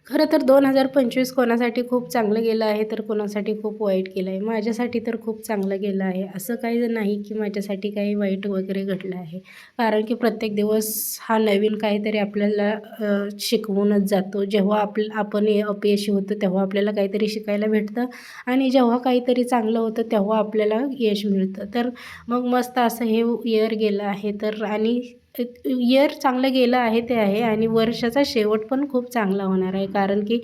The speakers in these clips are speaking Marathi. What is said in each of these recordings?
खरं तर 2025 कोणासाठी खूप चांगलं गेलं आहे, तर कोणासाठी खूप वाईट गेलं आहे. माझ्यासाठी तर खूप चांगलं गेलं आहे. असं काही नाही की माझ्यासाठी काही वाईट वगैरे घडलं आहे. कारण की प्रत्येक दिवस हा नवीन काहीतरी आपल्याला शिकवूनच जातो. जेव्हा आपण अपयशी होतो, तेव्हा आपल्याला काहीतरी शिकायला भेटतं आणि जेव्हा काहीतरी चांगलं होतं, तेव्हा आपल्याला यश मिळतं. तर मग मस्त असं हे इयर गेलं आहे. तर आणि इयर चांगलं गेलं आहे ते आहे आणि वर्षाचा शेवट पण खूप चांगला होणार आहे. कारण की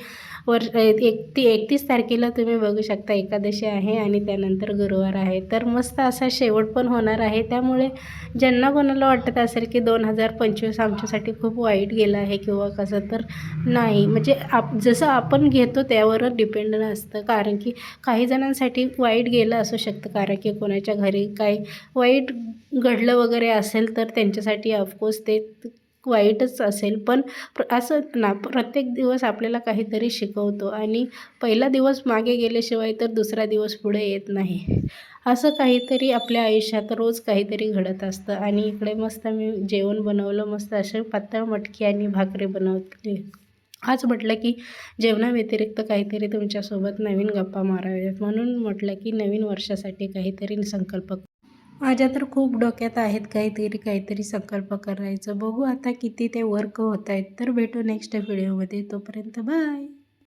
31 तारखेला तुम्ही बघू शकता एकादशी आहे आणि त्यानंतर गुरुवार आहे. तर मस्त असा शेवट पण होणार आहे. त्यामुळे ज्यांना कोणाला वाटत असेल की 2025 आमच्यासाठी खूप वाईट गेलं आहे किंवा कसं, तर नाही. म्हणजे जसं आपण घेतो त्यावरच डिपेंड असतं. कारण की काही जणांसाठी वाईट गेलं असू शकतं, कारण की कोणाच्या घरी काही वाईट घडलं वगैरे असेल, तर त्यांच्यासाठी ऑफकोर्स ते वाईटच असेल. पण असं ना, प्रत्येक दिवस आपल्याला काहीतरी शिकवतो आणि पहिला दिवस मागे गेल्याशिवाय तर दुसरा दिवस पुढे येत नाही. असं काहीतरी आपल्या आयुष्यात रोज काहीतरी घडत असतं. आणि इकडे मस्त मी जेवण बनवलं, मस्त असे पातळ मटकी आणि भाकरी बनवली. आज म्हटलं की जेवणाव्यतिरिक्त काहीतरी तुमच्यासोबत नवीन गप्पा माराव्यात, म्हणून म्हटलं की नवीन वर्षासाठी काहीतरी संकल्प. माझ्या तर खूप डोक्यात आहेत काहीतरी काहीतरी संकल्प करायचं. बघू आता किती ते वर्क होत आहेत. तर भेटू नेक्स्ट व्हिडिओमध्ये. तोपर्यंत बाय.